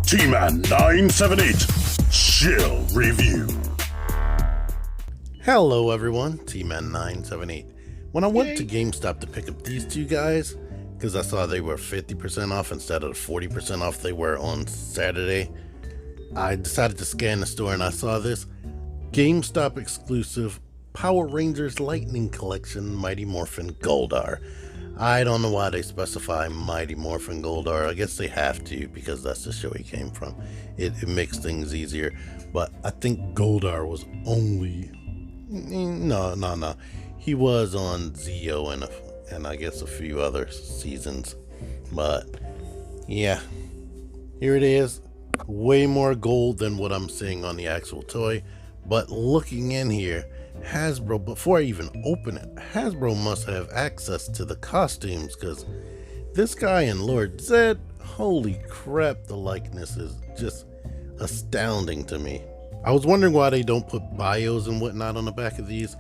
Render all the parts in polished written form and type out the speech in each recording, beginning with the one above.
T-Man 978 Chill Review. Hello everyone, T-Man 978. When I went to GameStop to pick up these two guys, because I saw they were 50% off instead of the 40% off they were on Saturday, I decided to scan the store and I saw this GameStop exclusive Power Rangers Lightning Collection Mighty Morphin Goldar. I don't know why they specify Mighty Morphin Goldar. I guess they have to because that's the show he came from. It makes things easier. But I think Goldar was only... No. He was on Zeo and I guess a few other seasons. But yeah, here it is. Way more gold than what I'm seeing on the actual toy. But looking in here, Hasbro, before I even open it, Hasbro must have access to the costumes, because this guy and Lord Zed, holy crap, the likeness is just astounding to me. I was wondering why they don't put bios and whatnot on the back of these.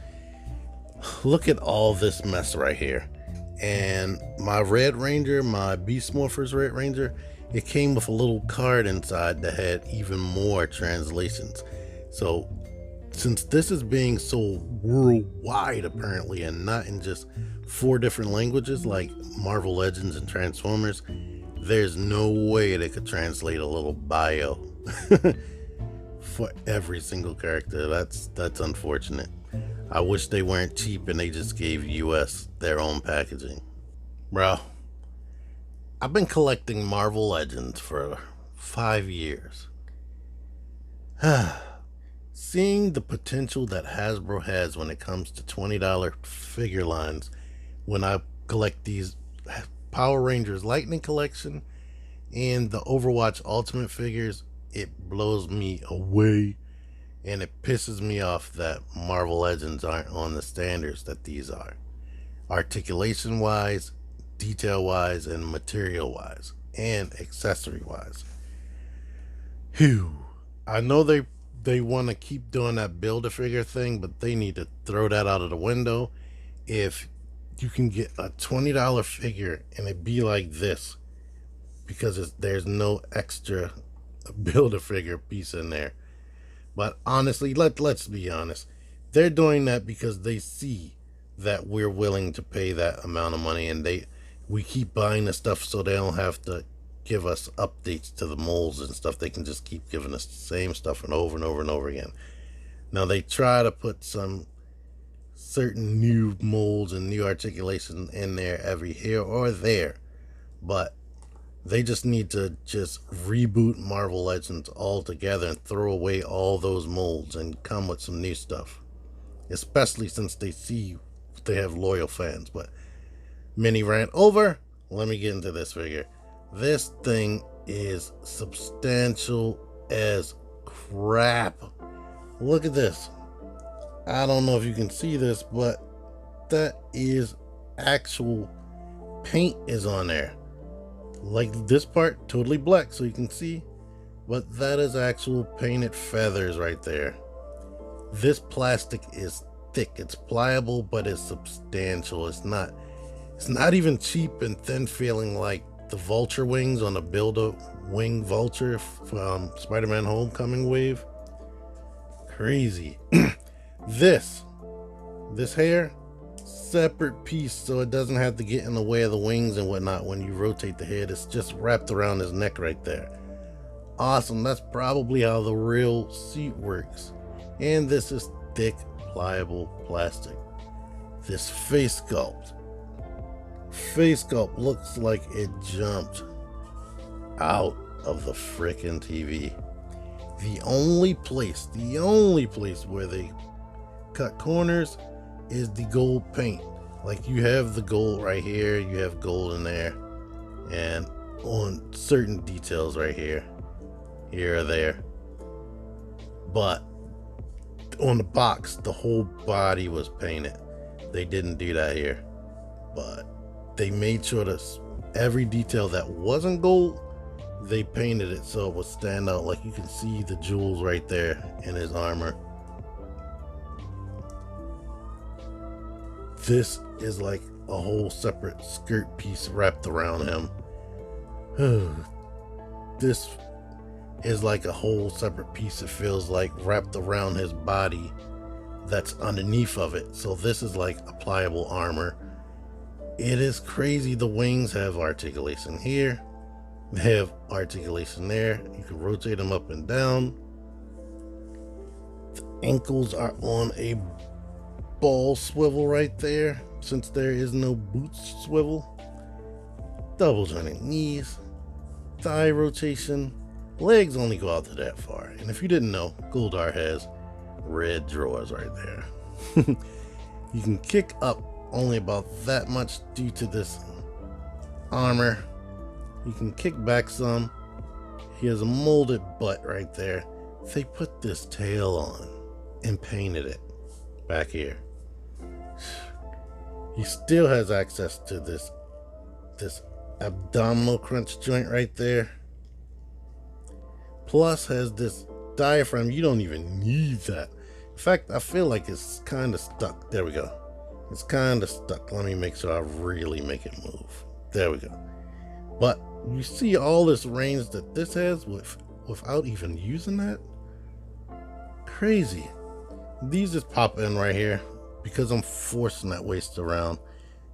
Look at all this mess right here. And my Red Ranger, my Beast Morphers Red Ranger, it came with a little card inside that had even more translations. So since this is being sold worldwide apparently and not in just 4 different languages like Marvel Legends and Transformers, there's no way they could translate a little bio for every single character. That's unfortunate. I wish they weren't cheap and they just gave US their own packaging. Bro, I've been collecting Marvel Legends for 5 years. Seeing the potential that Hasbro has when it comes to $20 figure lines, when I collect these Power Rangers Lightning Collection and the Overwatch Ultimate figures, it blows me away, and it pisses me off that Marvel Legends aren't on the standards that these are, articulation wise, detail wise, and material wise, and accessory wise. I know they want to keep doing that Build-A-Figure thing, but they need to throw that out of the window. If you can get a $20 figure and it be like this, because there's no extra Build-A-Figure piece in there. But honestly, let's be honest, they're doing that because they see that we're willing to pay that amount of money, and we keep buying the stuff so they don't have to give us updates to the molds and stuff. They can just keep giving us the same stuff and over and over and over again. Now they try to put some certain new molds and new articulation in there every here or there, but they just need to just reboot Marvel Legends altogether and throw away all those molds and come with some new stuff, especially since they see they have loyal fans. But mini rant over. Let me get into this figure. This thing is substantial as crap. Look at this. I don't know if you can see this, but that is actual paint is on there. Like this part, totally black so you can see, but that is actual painted feathers right there. This plastic is thick. It's pliable, but it's substantial. It's not even cheap and thin feeling like the vulture wings on the Build-A-Wing Vulture from Spider-Man Homecoming wave. Crazy. This hair, separate piece so it doesn't have to get in the way of the wings and whatnot. When you rotate the head, it's just wrapped around his neck right there. Awesome. That's probably how the real suit works. And this is thick, pliable plastic. This face sculpt looks like it jumped out of the frickin' TV. The only place where they cut corners is the gold paint. Like you have the gold right here, you have gold in there, and on certain details right here or there. But on the box, the whole body was painted. They didn't do that here, but they made sure that every detail that wasn't gold, they painted it so it would stand out. Like you can see the jewels right there in his armor. This is like a whole separate skirt piece wrapped around him. This is like a whole separate piece, it feels like, wrapped around his body that's underneath of it. So this is like a pliable armor. It is crazy. The wings have articulation here, they have articulation there. You can rotate them up and down. The ankles are on a ball swivel right there, since there is no boot swivel. Double jointed knees, thigh rotation. Legs only go out to that far. And if you didn't know, Goldar has red drawers right there. You can kick up only about that much due to this armor. You can kick back some. He has a molded butt right there. They put this tail on and painted it back here. He still has access to this abdominal crunch joint right there. Plus has this diaphragm. You don't even need that. In fact, I feel like it's kind of stuck. There we go. It's kind of stuck. Let me make sure I really make it move. There we go. But you see all this range that this has without even using that? Crazy. These just pop in right here because I'm forcing that waist around,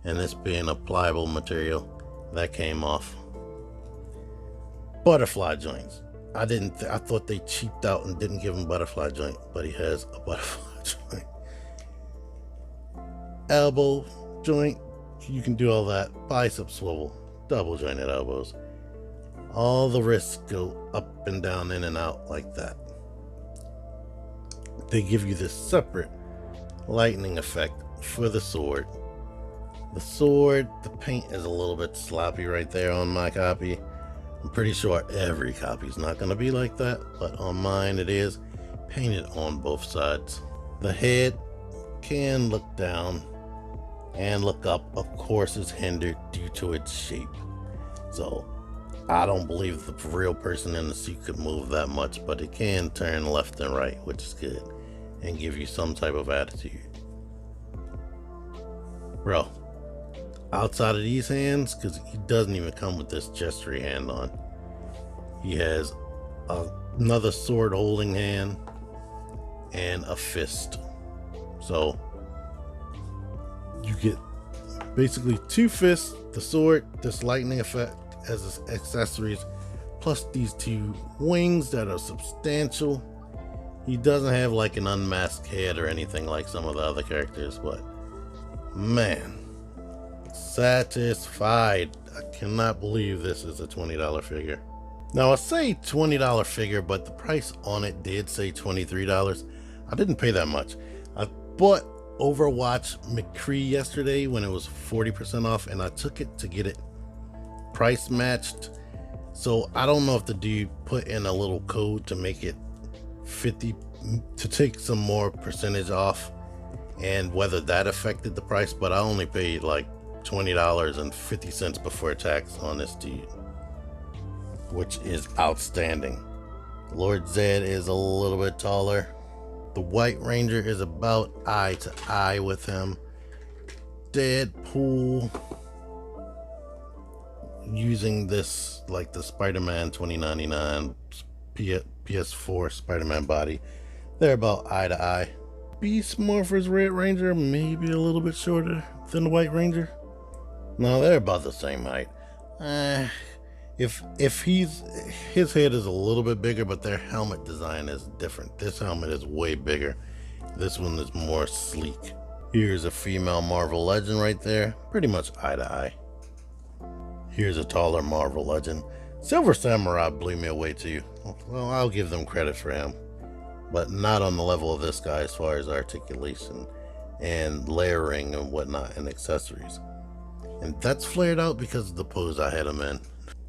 and this being a pliable material, that came off. Butterfly joints. I thought they cheaped out and didn't give him butterfly joint, but he has a butterfly joint. Elbow joint, you can do all that. Bicep swivel, double jointed elbows. All the wrists go up and down, in and out like that. They give you this separate lightning effect for the sword. The sword, the paint is a little bit sloppy right there on my copy. I'm pretty sure every copy is not going to be like that, but on mine it is painted on both sides. The head can look down and look up, of course, is hindered due to its shape. So I don't believe the real person in the suit could move that much, but it can turn left and right, which is good, and give you some type of attitude. Bro, outside of these hands, because he doesn't even come with this gestury hand on, he has another sword holding hand and a fist. So you get basically two fists, the sword, this lightning effect as accessories, plus these two wings that are substantial. He doesn't have like an unmasked head or anything like some of the other characters, but man, satisfied. I cannot believe this is a $20 figure. Now I say $20 figure, but the price on it did say $23. I didn't pay that much. I bought Overwatch McCree yesterday when it was 40% off, and I took it to get it price matched. So I don't know if the dude put in a little code to make it 50 to take some more percentage off, and whether that affected the price, but I only paid like $20.50 before tax on this dude, which is outstanding. Lord Zed is a little bit taller. The White Ranger is about eye to eye with him. Deadpool, using this like the Spider-Man 2099 PS4 Spider-Man body, they're about eye to eye. Beast Morpher's Red Ranger, maybe a little bit shorter than the White Ranger. No, they're about the same height. If his head is a little bit bigger, but their helmet design is different. This helmet is way bigger. This one is more sleek. Here's a female Marvel Legend right there, pretty much eye to eye. Here's a taller Marvel Legend. Silver Samurai blew me away too. Well, I'll give them credit for him, but not on the level of this guy as far as articulation and layering and whatnot and accessories. And that's flared out because of the pose I had him in.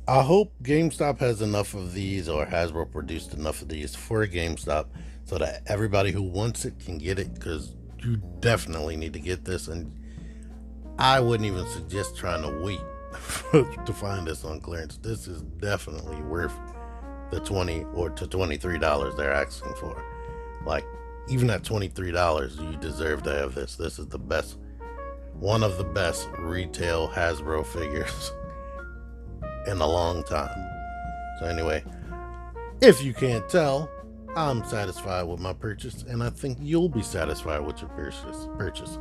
I hope GameStop has enough of these, or Hasbro produced enough of these for GameStop, so that everybody who wants it can get it, because you definitely need to get this. And I wouldn't even suggest trying to wait to find this on clearance. This is definitely worth the $20 or to $23 they're asking for. Like, even at $23, you deserve to have this. This is the best, one of the best retail Hasbro figures in a long time. So anyway, If you can't tell, I'm satisfied with my purchase, and I think you'll be satisfied with your purchase.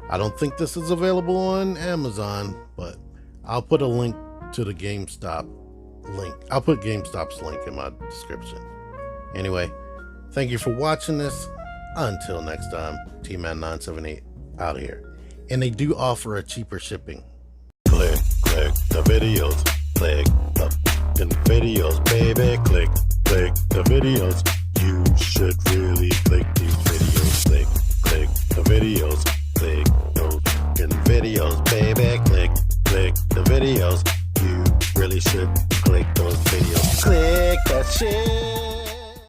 I don't think this is available on Amazon, but I'll put a link to the GameStop link. I'll put GameStop's link in my description. Anyway, thank you for watching this. Until next time, T-Man978 out here. And they do offer a cheaper shipping. Click the videos. Click the videos, baby. Click the videos. You should really click these videos.